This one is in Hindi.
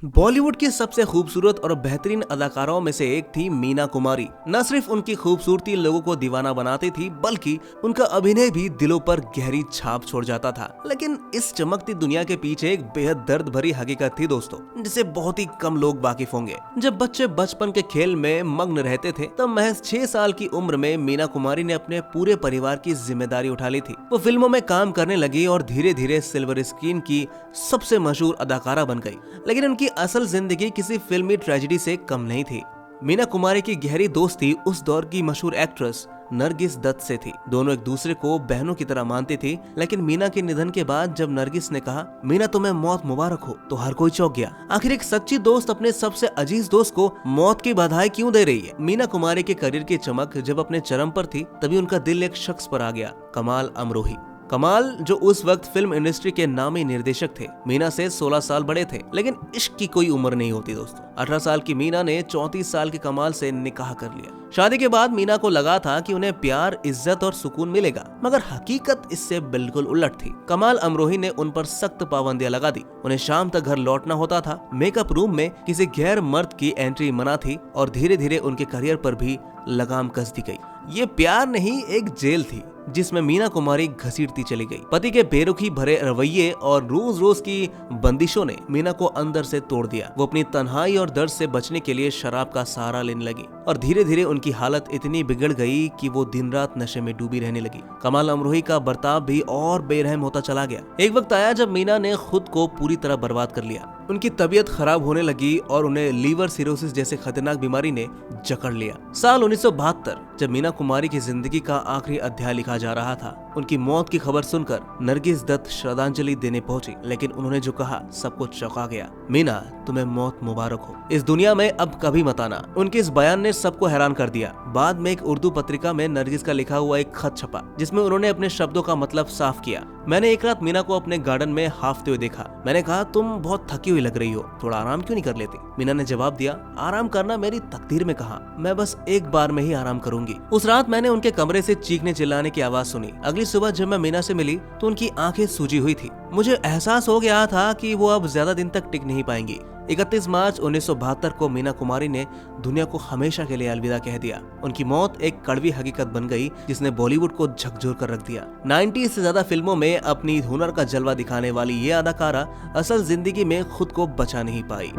बॉलीवुड की सबसे खूबसूरत और बेहतरीन अदाकाराओं में से एक थी मीना कुमारी। न सिर्फ उनकी खूबसूरती लोगों को दीवाना बनाती थी, बल्कि उनका अभिनय भी दिलों पर गहरी छाप छोड़ जाता था। लेकिन इस चमकती दुनिया के पीछे एक बेहद दर्द भरी हकीकत थी दोस्तों, जिसे बहुत ही कम लोग वाकिफ होंगे। जब बच्चे बचपन के खेल में मग्न रहते थे, तब महज 6 साल की उम्र में मीना कुमारी ने अपने पूरे परिवार की जिम्मेदारी उठा ली थी। वो फिल्मों में काम करने लगी और धीरे धीरे सिल्वर स्क्रीन की सबसे मशहूर अदाकारा बन गई। लेकिन उनकी असल जिंदगी किसी फिल्मी ट्रेजेडी से कम नहीं थी। मीना कुमारी की गहरी दोस्ती उस दौर की मशहूर एक्ट्रेस नरगिस दत्त से थी। दोनों एक दूसरे को बहनों की तरह मानती थी। लेकिन मीना के निधन के बाद जब नरगिस ने कहा, मीना तुम्हें मौत मुबारक हो, तो हर कोई चौंक गया। आखिर एक सच्ची दोस्त अपने सबसे अजीज दोस्त को मौत की बधाई क्यों दे रही है? मीना कुमारी के करियर की चमक जब अपने चरम पर थी, तभी उनका दिल एक शख्स पर आ गया, कमाल अमरोही। कमाल जो उस वक्त फिल्म इंडस्ट्री के नामी निर्देशक थे, मीना से 16 साल बड़े थे। लेकिन इश्क की कोई उम्र नहीं होती दोस्तों। 18 साल की मीना ने 34 साल के कमाल से निकाह कर लिया। शादी के बाद मीना को लगा था कि उन्हें प्यार, इज्जत और सुकून मिलेगा, मगर हकीकत इससे बिल्कुल उलट थी। कमाल अमरोही ने उन पर सख्त पाबंदियां लगा दी। उन्हें शाम तक घर लौटना होता था, मेकअप रूम में किसी गैर मर्द की एंट्री मना थी और धीरे धीरे उनके करियर पर भी लगाम कस दी गई। ये प्यार नहीं, एक जेल थी जिसमें मीना कुमारी घसीटती चली गई। पति के बेरुखी भरे रवैये और रोज रोज की बंदिशों ने मीना को अंदर से तोड़ दिया। वो अपनी तन्हाई और दर्द से बचने के लिए शराब का सहारा लेने लगी और धीरे धीरे उनकी हालत इतनी बिगड़ गई कि वो दिन रात नशे में डूबी रहने लगी। कमाल अमरोही का बर्ताव भी और बेरहम होता चला गया। एक वक्त आया जब मीना ने खुद को पूरी तरह बर्बाद कर लिया। उनकी तबीयत खराब होने लगी और उन्हें लीवर सिरोसिस जैसे खतरनाक बीमारी ने जकड़ लिया। साल 1972 जब मीना कुमारी की जिंदगी का आखिरी अध्याय लिखा जा रहा था, उनकी मौत की खबर सुनकर नरगिस दत्त श्रद्धांजलि देने पहुंची। लेकिन उन्होंने जो कहा, सब कुछ चौंका गया। मीना तुम्हें मौत मुबारक हो, इस दुनिया में अब कभी मत आना। उनके इस बयान ने सबको हैरान कर दिया। बाद में एक उर्दू पत्रिका में नरगिस का लिखा हुआ एक खत छपा, जिसमें उन्होंने अपने शब्दों का मतलब साफ किया। मैंने एक रात मीना को अपने गार्डन में हाफते हुए देखा। मैंने कहा, तुम बहुत थकी हुई लग रही हो, थोड़ा आराम क्यों नहीं कर लेती? मीना ने जवाब दिया, आराम करना मेरी तकदीर में कहा, मैं बस एक बार में ही आराम करूंगी। उस रात मैंने उनके कमरे से चीखने चिल्लाने की आवाज सुनी। अगली सुबह जब मैं मीना से मिली तो उनकी आंखें सूजी हुई थी। मुझे एहसास हो गया था कि वो अब ज्यादा दिन तक टिक नहीं पाएंगी। 31 मार्च 1972 को मीना कुमारी ने दुनिया को हमेशा के लिए अलविदा कह दिया। उनकी मौत एक कड़वी हकीकत बन गई, जिसने बॉलीवुड को झकझोर कर रख दिया। 90 से ज्यादा फिल्मों में अपनी हुनर का जलवा दिखाने वाली ये अदाकारा असल जिंदगी में खुद को बचा नहीं पाई।